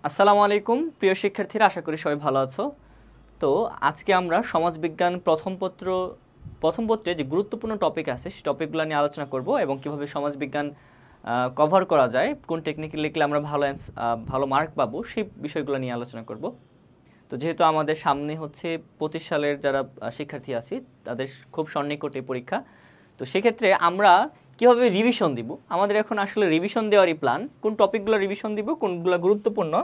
আসসালামু আলাইকুম প্রিয় শিক্ষার্থীরা, আশা করি সবাই ভালো আছো। তো আজকে আমরা সমাজবিজ্ঞান প্রথম পত্রে যে গুরুত্বপূর্ণ টপিক আছে সেই টপিকগুলো নিয়ে আলোচনা করব এবং কিভাবে সমাজবিজ্ঞান কভার করা যায়, কোন টেকনিকে লিখলে আমরা ভালো মার্ক পাবো, সেই বিষয়গুলো নিয়ে আলোচনা করব। তো যেহেতু আমাদের সামনে হচ্ছে 25 সালের যারা শিক্ষার্থী আছি তাদের খুব সন্নিকটে পরীক্ষা, তো সেক্ষেত্রে আমরা কিভাবে রিভিশন দিব, আমাদের এখন আসলে রিভিশন দেওয়ারই প্ল্যান, কোন টপিকগুলো রিভিশন দিব, কোনগুলো গুরুত্বপূর্ণ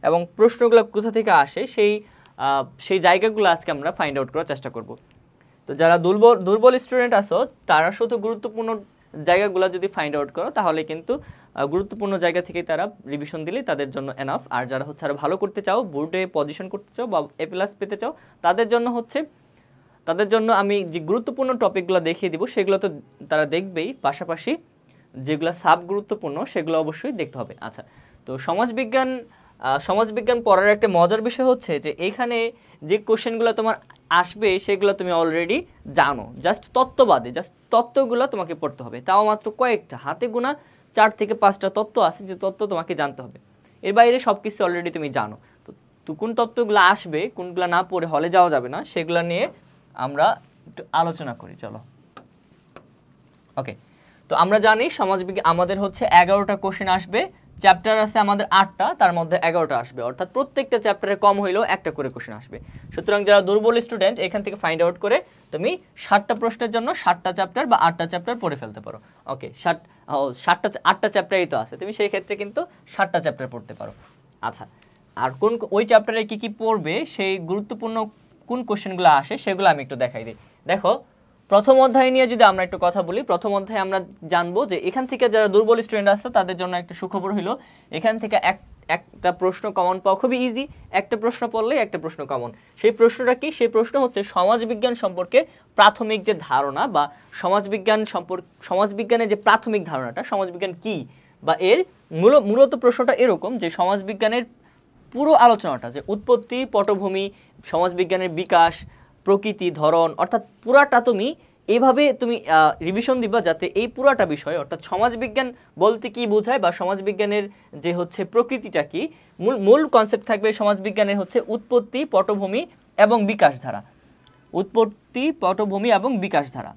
এবং প্রশ্নগুলো কোথা থেকে আসে সেই জায়গাগুলো আজকে আমরা ফাইন্ড আউট করার চেষ্টা করব। তো যারা দুর্বল স্টুডেন্ট আছো তারা শুধু গুরুত্বপূর্ণ জায়গাগুলো যদি ফাইন্ড আউট করো তাহলে কিন্তু গুরুত্বপূর্ণ জায়গা থেকে তারা রিভিশন দিলে তাদের জন্য এনাফ। আর যারা হচ্ছে আরো ভালো করতে চাও, বোর্ডে পজিশন করতে চাও বা A+ পেতে চাও, তাদের জন্য আমি যে গুরুত্বপূর্ণ টপিকগুলো দেখিয়ে দিব সেগুলো তো তারা দেখবেই, পাশাপাশি যেগুলো সাব গুরুত্বপূর্ণ সেগুলো অবশ্যই দেখতে হবে। আচ্ছা, তো সমাজবিজ্ঞান পড়ার একটা মজার বিষয় হচ্ছে যে এখানে যে কোশ্চেনগুলো তোমার আসবে সেগুলো তুমি অলরেডি জানো, জাস্ট তত্ত্বগুলো তোমাকে পড়তে হবে, তাও মাত্র কয়েকটা, হাতে গোনা 4 থেকে 5টা তত্ত্ব আছে যে তত্ত্ব তোমাকে জানতে হবে। এর বাইরে সব কিছু অলরেডি তুমি জানো। তো কোন তত্ত্বগুলো আসবে, কোনগুলো না পড়ে হলে যাওয়া যাবে না, সেগুলো নিয়ে আমরা একটু আলোচনা করি, চলো। ওকে, তো আমরা জানি সমাজবিজ্ঞান আমাদের হচ্ছে 11টা কোশ্চেন আসবে, চ্যাপ্টার আছে আমাদের 8টা, তার মধ্যে 11টা আসবে, অর্থাৎ প্রত্যেকটা চ্যাপ্টারে কম হইলেও একটা করে কোশ্চেন আসবে। সুতরাং যারা দুর্বল স্টুডেন্ট এখান থেকে ফাইন্ড আউট করে তুমি 60টা প্রশ্নের জন্য 60টা চ্যাপ্টার বা 8টা চ্যাপ্টার পড়ে ফেলতে পারো। ওকে, 8টা চ্যাপ্টারই তো আছে, তুমি সেই ক্ষেত্রে কিন্তু 60টা চ্যাপ্টার পড়তে পারো। আচ্ছা, আর ওই চ্যাপ্টারে কি কি পড়বে, সেই গুরুত্বপূর্ণ কোন কোশ্চেনগুলো আসে সেগুলো আমি একটু দেখাই দিই। দেখো, প্রথম অধ্যায় নিয়ে যদি আমরা একটু কথা বলি, প্রথম অধ্যায়ে আমরা জানবো যে এখান থেকে যারা দুর্বল স্টুডেন্ট আছে তাদের জন্য একটা সুখবর হলো, এখান থেকে একটা প্রশ্ন কমন পাওয়া খুবই ইজি। একটা প্রশ্ন পড়লেই একটা প্রশ্ন কমন। সেই প্রশ্নটা কি? সেই প্রশ্ন হচ্ছে সমাজবিজ্ঞান সম্পর্কে প্রাথমিক যে ধারণা বা সমাজবিজ্ঞানের যে প্রাথমিক ধারণাটা, সমাজবিজ্ঞান কি বা এর মূলত প্রশ্নটা এরকম যে সমাজবিজ্ঞানের পুরো আলোচনাটা, যে উৎপত্তি, পটভূমি, সমাজবিজ্ঞানের বিকাশ, প্রকৃতি, ধরন, অর্থাৎ পুরাটা তুমি এইভাবে রিভিশন দিবা যাতে এই পুরাটা বিষয়, অর্থাৎ সমাজবিজ্ঞান বলতে কি বোঝায় বা সমাজবিজ্ঞানের যে হচ্ছে প্রকৃতিটা কি, মূল কনসেপ্ট থাকবে সমাজবিজ্ঞানের হচ্ছে উৎপত্তি, পটভূমি এবং বিকাশ ধারা। উৎপত্তি, পটভূমি এবং বিকাশ ধারা,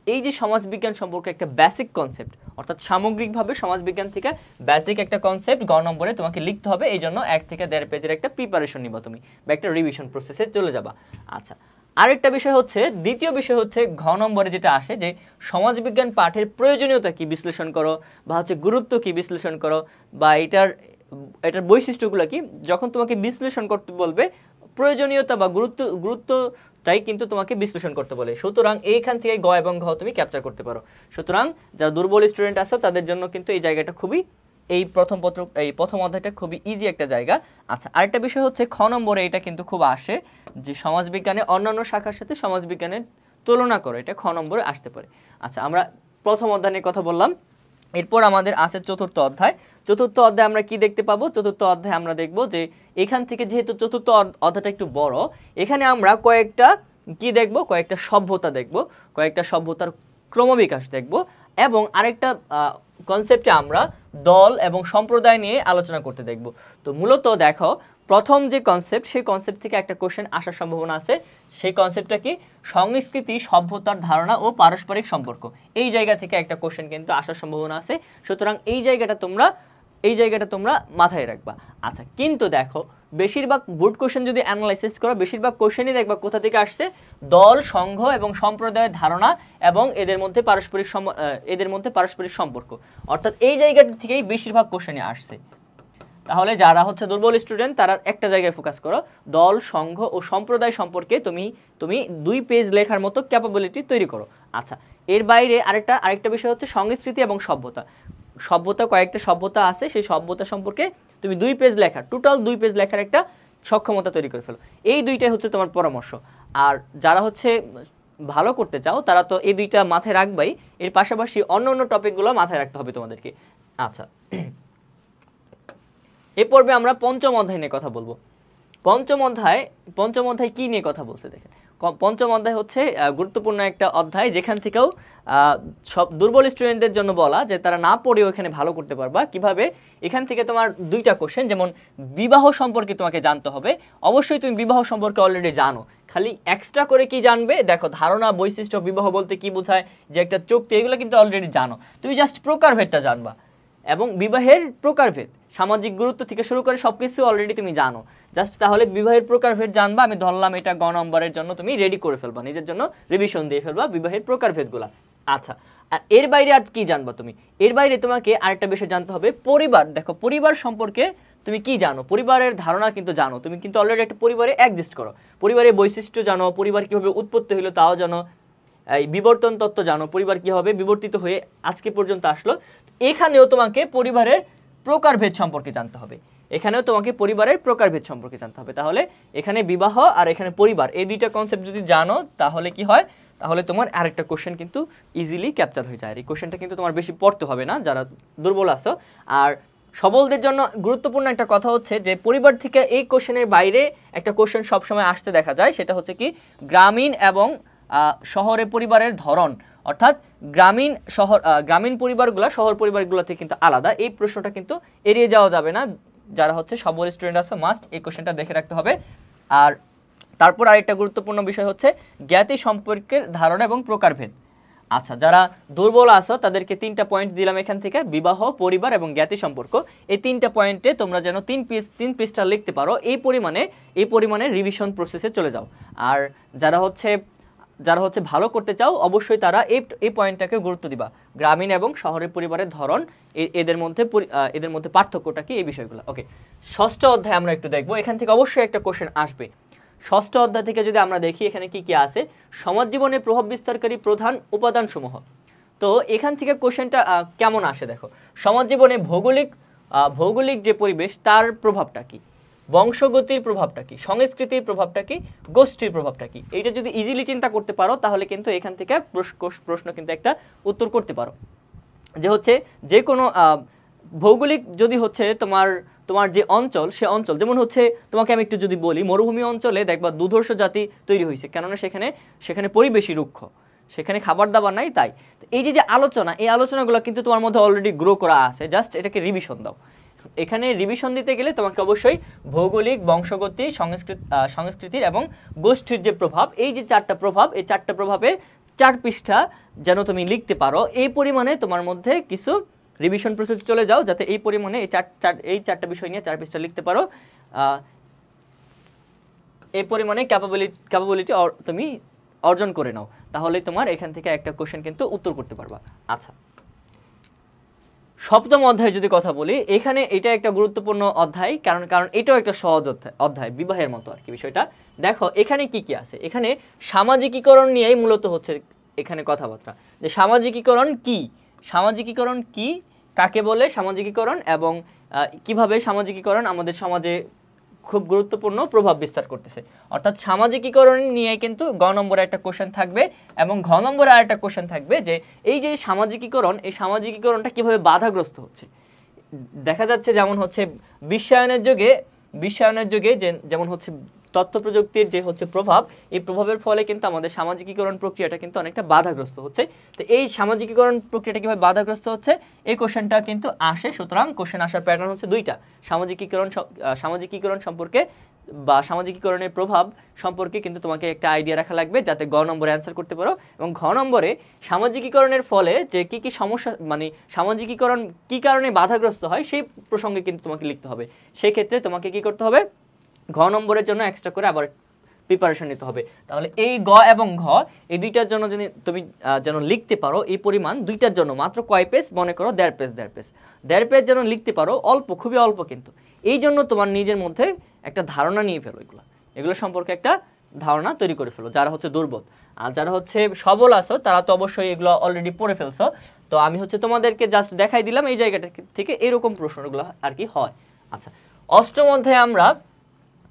এই যে সমাজবিজ্ঞান সম্পর্কে একটা বেসিক কনসেপ্ট, অর্থাৎ সামগ্রিকভাবে সমাজবিজ্ঞান থেকে বেসিক একটা কনসেপ্ট গ নম্বরে তোমাকে লিখতে হবে। এই জন্য 1 থেকে 1.5 পেজের একটা প্রিপারেশন নিবা তুমি বা একটা রিভিশন প্রসেসে চলে যাবা। আচ্ছা, আরেকটা বিষয় হচ্ছে, দ্বিতীয় বিষয় হচ্ছে ঘ নম্বরে যেটা আসে যে সমাজবিজ্ঞান পাঠের প্রয়োজনীয়তা কি বিশ্লেষণ করো, বা হচ্ছে গুরুত্ব কি বিশ্লেষণ করো, বা এটার বৈশিষ্ট্যগুলো কি। যখন তোমাকে বিশ্লেষণ করতে বলবে, প্রয়োজনীয়তা বা গুরুত্বটাই কিন্তু তোমাকে বিশ্লেষণ করতে বলে। সুতরাং এইখান থেকে গ এবং ঘ তুমি ক্যাপচার করতে পারো। সুতরাং যারা দুর্বল স্টুডেন্ট আছে তাদের জন্য কিন্তু এই জায়গাটা খুবই, এই প্রথম অধ্যায়টা খুবই ইজি একটা জায়গা। আচ্ছা, আরেকটা বিষয় হচ্ছে খ নম্বরে এটা কিন্তু খুব আসে যে সমাজবিজ্ঞানে অন্যান্য শাখার সাথে সমাজবিজ্ঞানের তুলনা করো, এটা খ নম্বরে আসতে পারে। আচ্ছা, আমরা প্রথম অধ্যায় নিয়ে কথা বললাম, এরপর আমাদের আছে চতুর্থ অধ্যায়। চতুর্থ অধ্যায় আমরা কি দেখতে পাবো? চতুর্থ অধ্যায় আমরা দেখব যে এখান থেকে, যেহেতু চতুর্থ অধ্যায়টা একটু বড়, এখানে আমরা কয়েকটা সভ্যতা দেখব, কয়েকটা সভ্যতার ক্রমবিকাশ দেখব, এবং আরেকটা কনসেপ্টে আমরা দল এবং সম্প্রদায় নিয়ে আলোচনা করতে দেখব। তো মূলত দেখো, প্রথম যে কনসেপ্ট, সেই কনসেপ্ট থেকে একটা কোশ্চেন আসার সম্ভাবনা আছে। সেই কনসেপ্টটা কি? সংস্কৃতি, সভ্যতার ধারণা ও পারস্পরিক সম্পর্ক। এই জায়গা থেকে একটা কোশ্চেন কিন্তু আসার সম্ভাবনা আছে। সুতরাং এই জায়গাটা তোমরা মাথায় রাখবা। আচ্ছা, কিন্তু দেখো, বেশিরভাগ বোর্ড কোশ্চেন যদি অ্যানালাইসিস করো, বেশিরভাগ কোশ্চেনই দেখবা কোথা থেকে আসছে, দল, সংঘ এবং সম্প্রদায়ের ধারণা এবং এদের মধ্যে পারস্পরিক সম্পর্ক, অর্থাৎ এই জায়গাটা থেকেই বেশিরভাগ কোশ্চেনই আসছে। তাহলে যারা হচ্ছে দুর্বল স্টুডেন্ট তারা একটা জায়গায় ফোকাস করো, দল, সংঘ ও সম্প্রদায় সম্পর্কে তুমি 2 পেজ লেখার মতো ক্যাপাবিলিটি তৈরি করো। আচ্ছা, এর বাইরে আরেকটা বিষয় হচ্ছে সংস্কৃতি এবং সভ্যতা কয়েকটা সভ্যতা আছে, সেই সভ্যতা সম্পর্কে তুমি 2 পেজ লেখার, টোটাল 2 পেজ লেখার একটা সক্ষমতা তৈরি করে ফেলো। এই দুইটাই হচ্ছে তোমার পরামর্শ। আর যারা হচ্ছে ভালো করতে চাও তারা তো এই দুইটা মাথায় রাখবাই, এর পাশাপাশি অন্য টপিকগুলো মাথায় রাখতে হবে তোমাদেরকে। আচ্ছা, এ পর্বে আমরা পঞ্চম অধ্যায় নিয়ে কথা বলবো। পঞ্চম অধ্যায় কি নিয়ে কথা বলছে দেখেন। পঞ্চম অধ্যায় হচ্ছে গুরুত্বপূর্ণ একটা অধ্যায়, যেখান থেকেও সব দুর্বল স্টুডেন্টদের জন্য বলা যে তারা না পড়েও এখানে ভালো করতে পারবা কিভাবে। এখান থেকে তোমার দুইটা কোশ্চেন, যেমন বিবাহ সম্পর্কে তোমাকে জানতে হবে। অবশ্যই তুমি বিবাহ সম্পর্কে অলরেডি জানো, খালি এক্সট্রা করে কি জানবে দেখো, ধারণা, বৈশিষ্ট্য, বিবাহ বলতে কি বোঝায়, যে একটা চুক্তি, এগুলো কিন্তু অলরেডি জানো। তুমি জাস্ট প্রকারভেদটা জানবা, এবং বিবাহের প্রকারভেদ, সামাজিক গুরুত্ব থেকে শুরু করে সবকিছু অলরেডি তুমি জানো। জাস্ট তাহলে বিবাহের প্রকারভেদ জানবা, আমি ধরলাম এটা গ নম্বরের জন্য তুমি রেডি করে ফেলবা, নিজের জন্য রিভিশন দিয়ে ফেলবা বিবাহের প্রকারভেদগুলা। আচ্ছা, আর এর বাইরে আর কি জানবা তুমি? এর বাইরে তোমাকে আরেকটা বিষয় জানতে হবে, পরিবার। দেখো, পরিবার সম্পর্কে তুমি কি জানো? পরিবারের ধারণা কিন্তু জানো, তুমি কিন্তু অলরেডি একটা পরিবারে এক্সিস্ট করো, পরিবারের বৈশিষ্ট্য জানো, পরিবার কিভাবে উৎপত্তি হলো তাও জানো, এই বিবর্তন তত্ত্ব জানো, পরিবার কিভাবে বিবর্তিত হয়ে আজকে পর্যন্ত আসলো। এখানেও তোমাকে পরিবারের প্রকারভেদ সম্পর্কে জানতে হবে, এখানেও তোমাকে পরিবারের প্রকারভেদ সম্পর্কে জানতে হবে। তাহলে এখানে বিবাহ আর এখানে পরিবার, এই দুইটা কনসেপ্ট যদি জানো তাহলে কি হয়, তাহলে তোমার আরেকটা কোশ্চেন কিন্তু ইজিলি ক্যাপচার হয়ে যায়। এই কোশ্চেনটা কিন্তু তোমার বেশি পড়তে হবে না যারা দুর্বল আছো। আর সবলদের জন্য গুরুত্বপূর্ণ একটা কথা হচ্ছে যে পরিবার থেকে এই কোশ্চেনের বাইরে একটা কোশ্চেন সবসময় আসতে দেখা যায়, সেটা হচ্ছে কি গ্রামীণ এবং শহরে পরিবারের ধরন, অর্থাৎ গ্রামীণ পরিবারগুলো শহর পরিবারগুলো থেকে কিন্তু আলাদা। এই প্রশ্নটা কিন্তু এড়িয়ে যাওয়া যাবে না, যারা হচ্ছে সবল স্টুডেন্ট আছে মাস্ট এই কোশ্চেনটা দেখে রাখতে হবে। আর তারপর আরেকটা গুরুত্বপূর্ণ বিষয় হচ্ছে জ্ঞাতি সম্পর্কের ধারণা এবং প্রকারভেদ। আচ্ছা, যারা দুর্বল আছো তাদেরকে 3টা পয়েন্ট দিলাম এখান থেকে, বিবাহ, পরিবার এবং জ্ঞাতি সম্পর্ক। এই 3টা পয়েন্টে তোমরা যেন 3 পৃষ্ঠা লিখতে পারো, এই পরিমাণে রিভিশন প্রসেসে চলে যাও। আর যারা হচ্ছে ভালো করতে চাও অবশ্যই তারা এই পয়েন্টটাকে গুরুত্ব দিবা, গ্রামীণ এবং শহরের পরিবারের ধরন, এদের মধ্যে পার্থক্যটা কি, এই বিষয়গুলো। ওকে, ষষ্ঠ অধ্যায় আমরা একটু দেখবো, এখান থেকে অবশ্যই একটা কোশ্চেন আসবে। ষষ্ঠ অধ্যায় থেকে যদি আমরা দেখি এখানে কি কি আছে, সমাজ জীবনে প্রভাব বিস্তারকারী প্রধান উপাদানসমূহ। তো এখান থেকে কোশ্চেনটা কেমন আসে দেখো, সমাজ জীবনে ভৌগোলিক যে পরিবেশ তার প্রভাবটা কি, বংশগতির প্রভাবটা কি, সংস্কৃতির প্রভাবটা কি, গোষ্ঠীর প্রভাবটা কি, এইটা যদি ইজিলি চিন্তা করতে পারো তাহলে কিন্তু এখান থেকে প্রশ্ন কিন্তু একটা উত্তর করতে পারো। যে হচ্ছে যে কোনো ভৌগোলিক যদি হচ্ছে তোমার যে অঞ্চল, সে অঞ্চল, যেমন হচ্ছে তোমাকে আমি একটু যদি বলি, মরুভূমি অঞ্চলে দেখবা দুধর্ষ জাতি তৈরি হয়েছে, কেননা সেখানে পরিবেশই রুক্ষ, সেখানে খাবার দাবার নাই। তাই এই যে আলোচনা, এই আলোচনাগুলো কিন্তু তোমার মধ্যে অলরেডি গ্রো করা আছে, জাস্ট এটাকে রিভিশন দাও। এখানে রিভিশন দিতে গেলে তোমাকে অবশ্যই ভৌগোলিক, বংশগতি, সংস্কৃতির এবং গোষ্ঠীর যে প্রভাব, এই যে 4টা প্রভাব, এই 4টা প্রভাবে 4 পৃষ্ঠা যেন তুমি লিখতে পারো। এই পরিমাণে তোমার মধ্যে কিছু রিভিশন প্রসেস চলে যাও, যাতে এই পরিমাণে এই 4টা বিষয় নিয়ে 4 পৃষ্ঠা লিখতে পারো। এই পরিমাণে ক্যাপাবিলিটি তুমি অর্জন করে নাও, তাহলে তোমার এখান থেকে একটা কোশ্চেন কিন্তু উত্তর করতে পারবা। আচ্ছা, সপ্তম অধ্যায় যদি কথা বলি, এখানে এটা একটা গুরুত্বপূর্ণ অধ্যায়, কারণ এটাও একটা সহজ অধ্যায়, বিবাহের মতো আর কি বিষয়টা। দেখো এখানে কি কি আছে, এখানে সামাজিকীকরণ নিয়েই মূলত হচ্ছে এখানে কথাবার্তা, যে সামাজিকীকরণ কি, কাকে বলে সামাজিকীকরণ, এবং কিভাবে সামাজিকীকরণ আমাদের সমাজে খুব গুরুত্বপূর্ণ প্রভাব বিস্তার করতেছে। অর্থাৎ সামাজিকীকরণ নিয়ে কিন্তু গ নম্বরে একটা কোশ্চেন থাকবে, এবং ঘ নম্বরে আরেকটা কোশ্চেন থাকবে, যে এই যে সামাজিকীকরণ, এই সামাজিকীকরণটা কিভাবে বাধাগ্রস্ত হচ্ছে। দেখা যাচ্ছে যেমন হচ্ছে বিশ্বায়নের যুগে যেমন হচ্ছে তথ্য প্রযুক্তির যে হচ্ছে প্রভাব, এই প্রভাবের ফলে কিন্তু আমাদের সামাজিকীকরণ প্রক্রিয়াটা কিন্তু অনেকটা বাধাগ্রস্ত হচ্ছে। তো এই সামাজিকীকরণ প্রক্রিয়াটা কিভাবে বাধাগ্রস্ত হচ্ছে, এই কোশ্চেনটা কিন্তু আসে। সুতরাং কোশ্চেন আসার প্যাটার্ন হচ্ছে 2টা, সামাজিকীকরণ সম্পর্কে বা সামাজিকীকরণের প্রভাব সম্পর্কে কিন্তু তোমাকে একটা আইডিয়া রাখা লাগবে, যাতে গ নম্বরে অ্যান্সার করতে পারো। এবং ঘ নম্বরে সামাজিকীকরণের ফলে যে কি কি সমস্যা, মানে সামাজিকীকরণ কি কারণে বাধাগ্রস্ত হয়, সেই প্রসঙ্গে কিন্তু তোমাকে লিখতে হবে। সেই ক্ষেত্রে তোমাকে কি করতে হবে, ঘ নম্বরের জন্য এক্সট্রা করে আবার প্রিপারেশন নিতে হবে। তাহলে এই গ এবং ঘ, এই দুইটার জন্য যদি তুমি যেন লিখতে পারো, এই পরিমাণ দুইটার জন্য মাত্র কয় পেজ, মনে করো 1.5 পেজ যেন লিখতে পারো, অল্প, খুবই অল্প, কিন্তু এই জন্য তোমার নিজের মধ্যে একটা ধারণা নিয়ে ফেলো, এগুলো সম্পর্কে একটা ধারণা তৈরি করে ফেলো, যারা হচ্ছে দুর্বল। আর যারা হচ্ছে সবল আছো তারা তো অবশ্যই এগুলো অলরেডি পড়ে ফেলছো। তো আমি হচ্ছে তোমাদেরকে জাস্ট দেখাই দিলাম এই জায়গাটা থেকে এরকম প্রশ্নগুলো আর কি হয়। আচ্ছা, অষ্টম অধ্যায়ে আমরা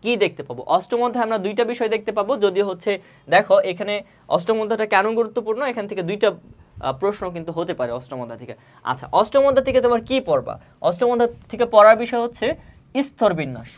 কি দেখতে পাবো, অষ্টম অধ্যায়ে আমরা 2টা বিষয় দেখতে পাবো। যদি হচ্ছে দেখো এখানে অষ্টম অধ্যায়টা কেন গুরুত্বপূর্ণ, এখান থেকে 2টা প্রশ্ন কিন্তু হতে পারে অষ্টম অধ্যায় থেকে। আচ্ছা, অষ্টম অধ্যায় থেকে তোমার কি পড়বা, অষ্টম অধ্যায় থেকে পড়ার বিষয় হচ্ছে স্তর বিন্যাস।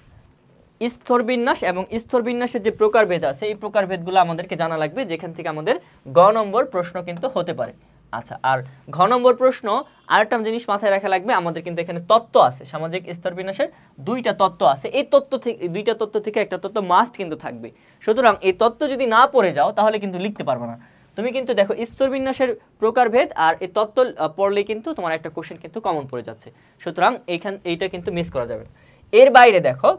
স্তরবিন্যাস এবং স্তরবিন্যাসের যে প্রকারভেদ আছে এই প্রকারভেদগুলো আমাদেরকে জানা লাগবে, যেখান থেকে আমাদের গ নম্বর প্রশ্ন কিন্তু হতে পারে। আচ্ছা, আর ঘ নম্বর প্রশ্ন আরেকটা জিনিস মাথায় রাখা লাগবে, আমাদের কিন্তু এখানে তত্ত্ব আছে, সামাজিক স্তরবিন্যাসের দুইটা তত্ত্ব আছে, এই তত্ত্ব থেকে দুইটা তত্ত্ব থেকে একটা তত্ত্ব মাস্ট কিন্তু থাকবে। সুতরাং এই তত্ত্ব যদি না পড়ে যাও তাহলে কিন্তু লিখতে পারবে না। তুমি কিন্তু দেখো স্তরবিন্যাসের প্রকারভেদ আর এই তত্ত্ব পড়লে কিন্তু তোমার একটা কোশ্চেন কিন্তু কমন পড়ে যাচ্ছে, সুতরাং এইটা কিন্তু মিস করা যাবে। এর বাইরে দেখো,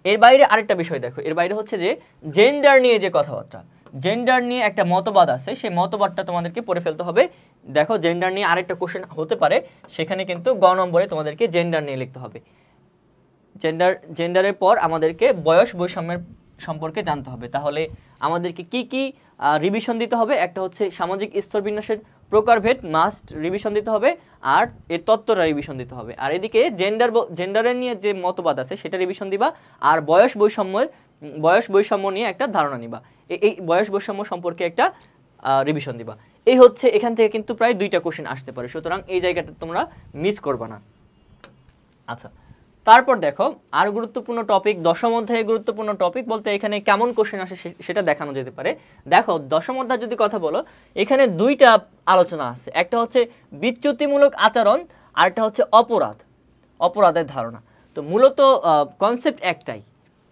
এর বাইরে আরেকটা বিষয় দেখো, এর বাইরে হচ্ছে যে জেন্ডার নিয়ে যে কথাবার্তা, জেন্ডার নিয়ে একটা মতবাদ আছে, সেই মতবাদটা তোমাদেরকে পড়ে ফেলতে হবে। দেখো জেন্ডার নিয়ে আরেকটা কোশ্চেন হতে পারে, সেখানে কিন্তু গ নম্বরে তোমাদেরকে জেন্ডার নিয়ে লিখতে হবে। জেন্ডারের পর আমাদেরকে বয়স বৈষম্যের সম্পর্কে জানতে হবে। তাহলে আমাদেরকে কি কি রিভিশন দিতে হবে, একটা হচ্ছে সামাজিক স্তরবিন্যাসের প্রকারভেদ মাস্ট রিভিশন দিতে হবে, আর এর তত্ত্বটা রিভিশন দিতে হবে, আর এদিকে জেন্ডারের নিয়ে যে মতবাদ আছে সেটা রিভিশন দিবা, আর বয়স বৈষম্য নিয়ে একটা ধারণা নিবা, এই বয়স বৈষম্য সম্পর্কে একটা রিভিশন দিবা। এই হচ্ছে, এখান থেকে কিন্তু প্রায় 2টা কোশ্চেন আসতে পারে, সুতরাং এই জায়গাটা তোমরা মিস করবা না। আচ্ছা, তারপর দেখো আর গুরুত্বপূর্ণ টপিক, দশম অধ্যায়ে গুরুত্বপূর্ণ টপিক বলতে এখানে কেমন কোশ্চেন আসে সেটা দেখানো যেতে পারে। দেখো দশম অধ্যায় যদি কথা বলো, এখানে 2টা আলোচনা আছে, একটা হচ্ছে বিচ্যুতিমূলক আচরণ, আর একটা হচ্ছে অপরাধের ধারণা। তো মূলত কনসেপ্ট একটাই,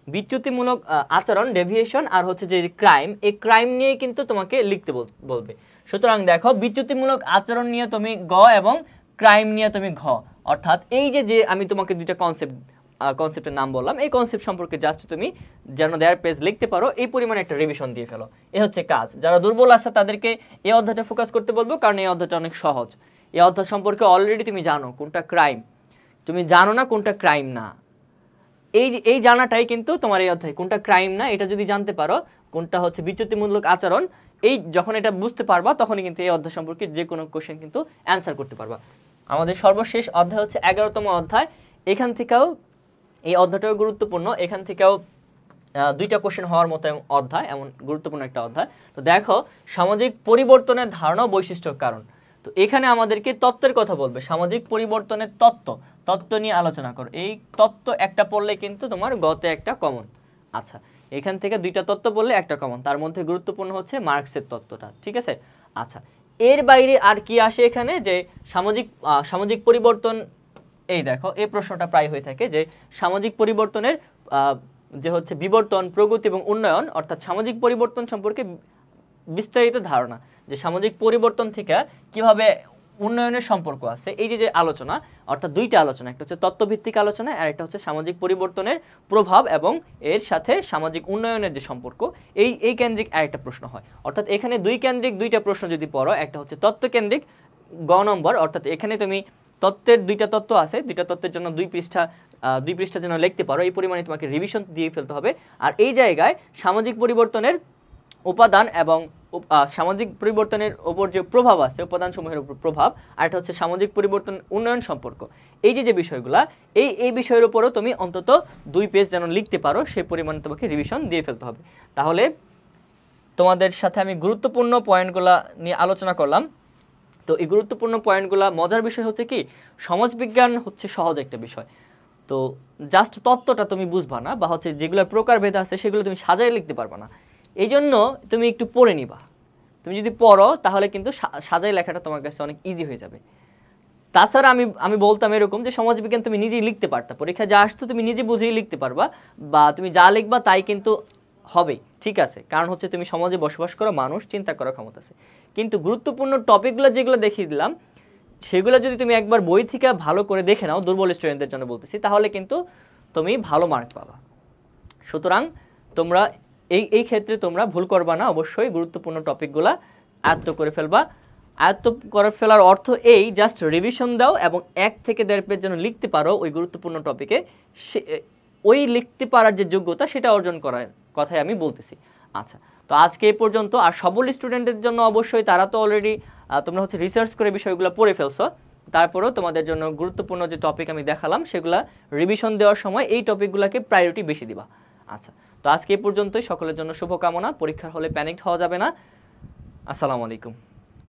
বিচ্যুতিমূলক আচরণ ডেভিয়েশন, আর হচ্ছে যে ক্রাইম, এই ক্রাইম নিয়ে কিন্তু তোমাকে লিখতে বলবে। সুতরাং দেখো বিচ্যুতিমূলক আচরণ নিয়ে তুমি গ এবং ক্রাইম নিয়ে তুমি ঘ, অর্থাৎ এই যে আমি তোমাকে 2টা কনসেপ্টের নাম বললাম, এই কনসেপ্ট সম্পর্কে জাস্ট তুমি যেন দেয়ার পেজ লিখতে পারো এই পরিমাণে একটা রিভিশন দিয়ে ফেলো। এ হচ্ছে কাজ। যারা দুর্বল আছে তাদেরকে এই অধ্যায়টা ফোকাস করতে বলবো, কারণ এই অধ্যায়টা অনেক সহজ। এই অধ্যায় সম্পর্কে অলরেডি তুমি জানো কোনটা ক্রাইম, তুমি জানো না কোনটা ক্রাইম না। এই জানাটাই কিন্তু তোমার এই অধ্যায়, কোনটা ক্রাইম না এটা যদি জানতে পারো, কোনটা হচ্ছে বিচ্যুতিমূলক আচরণ, এই যখন এটা বুঝতে পারবা তখনই কিন্তু এই অধ্যায় সম্পর্কে যে কোনো কোশ্চেন কিন্তু অ্যান্সার করতে পারবা। আমাদের সর্বশেষ অধ্যায় হচ্ছে 11তম অধ্যায়। এখান থেকেও এই অধ্যায়টাও গুরুত্বপূর্ণ, এখান থেকেও 2টা কোশ্চেন হওয়ার মতো অধ্যায়, এমন গুরুত্বপূর্ণ একটা অধ্যায়। তো দেখো সামাজিক পরিবর্তনের ধারণা বৈশিষ্ট্য কারণ, তো এখানে আমাদেরকে তত্ত্বের কথা বলবে, সামাজিক পরিবর্তনের তত্ত্ব নিয়ে আলোচনা করো। এই তত্ত্ব একটা পড়লে কিন্তু তোমার গতে একটা কমন। আচ্ছা, এখান থেকে 2টা তত্ত্ব বললে একটা কমন, তার মধ্যে গুরুত্বপূর্ণ হচ্ছে মার্কসের তত্ত্বটা, ঠিক আছে। আচ্ছা, এর বাইরে আর কি আসে এখানে, যে সামাজিক পরিবর্তন, এই দেখো এই প্রশ্নটা প্রায় হয়ে থাকে যে সামাজিক পরিবর্তনের যে হচ্ছে বিবর্তন, প্রগতি এবং উন্নয়ন, অর্থাৎ সামাজিক পরিবর্তন সম্পর্কে বিস্তারিত ধারণা, যে সামাজিক পরিবর্তন থেকে কিভাবে উন্নয়নের সম্পর্ক আছে, এই যে আলোচনা, অর্থাৎ 2টা আলোচনা, একটা হচ্ছে তত্ত্বভিত্তিক আলোচনা আর একটা হচ্ছে সামাজিক পরিবর্তনের প্রভাব এবং এর সাথে সামাজিক উন্নয়নের যে সম্পর্ক, এই কেন্দ্রিক আরেকটা প্রশ্ন হয়। অর্থাৎ এখানে 2 কেন্দ্রিক 2টা প্রশ্ন যদি পড়ো, একটা হচ্ছে তত্ত্বকেন্দ্রিক গ নম্বর, অর্থাৎ এখানে তুমি তত্ত্বের 2টা তত্ত্ব আছে, 2টা তত্ত্বের জন্য 2 পৃষ্ঠা যেন লিখতে পারো, এই পরিমাণে তোমাকে রিভিশন দিয়ে ফেলতে হবে। আর এই জায়গায় সামাজিক পরিবর্তনের উপাদান এবং সামাজিক পরিবর্তনের উপর যে প্রভাব আছে, উপাদান সমূহের উপর প্রভাব, আর এটা হচ্ছে সামাজিক পরিবর্তন উন্নয়ন সম্পর্ক, এই যে বিষয়গুলা, এই বিষয়ের উপরও তুমি অন্তত 2 পেজ যেন লিখতে পারো, সেই পরিমাণে তোমাকে রিভিশন দিয়ে ফেলতে হবে। তাহলে তোমাদের সাথে আমি গুরুত্বপূর্ণ পয়েন্টগুলা নিয়ে আলোচনা করলাম। তো এই গুরুত্বপূর্ণ পয়েন্টগুলা, মজার বিষয় হচ্ছে কি, সমাজবিজ্ঞান হচ্ছে সহজ একটা বিষয়, তো জাস্ট তত্ত্বটা তুমি বুঝবা না, বা হচ্ছে যেগুলো প্রকারভেদ আছে সেগুলো তুমি সাজায় লিখতে পারবা না, এই জন্য তুমি একটু পড়ে নিবা। তুমি যদি পড়ো তাহলে কিন্তু সাজায় লেখাটা তোমার কাছে অনেক ইজি হয়ে যাবে। তাছাড়া আমি বলতাম এরকম যে সমাজবিজ্ঞান তুমি নিজেই লিখতে পারতা, পরীক্ষা যা আসতো তুমি নিজে বুঝেই লিখতে পারবা, বা তুমি যা লিখবা তাই কিন্তু হবে, ঠিক আছে, কারণ হচ্ছে তুমি সমাজে বসবাস করো, মানুষ চিন্তা করার ক্ষমতা আছে। কিন্তু গুরুত্বপূর্ণ টপিকগুলো যেগুলো দেখিয়ে দিলাম, সেগুলো যদি তুমি একবার বই থেকে ভালো করে দেখে নাও, দুর্বল স্টুডেন্টদের জন্য বলতেছি, তাহলে কিন্তু তুমি ভালো মার্ক পাবা। সুতরাং তোমরা এই ক্ষেত্রে তোমরা ভুল করবা না, অবশ্যই গুরুত্বপূর্ণ টপিকগুলো আয়ত্ত করে ফেলবা। আয়ত্ত করে ফেলার অর্থ এই, জাস্ট রিভিশন দাও এবং 1 থেকে 1.5 পেজ যেন লিখতে পারো ওই গুরুত্বপূর্ণ টপিকে, ওই লিখতে পারার যে যোগ্যতা সেটা অর্জন করার কথাই আমি বলতেছি। আচ্ছা, তো আজকে এই পর্যন্ত। আর সবল স্টুডেন্টদের জন্য অবশ্যই, তারা তো অলরেডি তোমরা হচ্ছে রিসার্চ করে বিষয়গুলো পড়ে ফেলছো, তারপরেও তোমাদের জন্য গুরুত্বপূর্ণ যে টপিক আমি দেখালাম সেগুলা রিভিশন দেওয়ার সময় এই টপিকগুলোকে প্রায়োরিটি বেশি দিবা। আচ্ছা, তো আজকে এই পর্যন্তই। সকলের জন্য শুভকামনা। পরীক্ষার হলে প্যানিকড হওয়া যাবে না। আসসালামু আলাইকুম।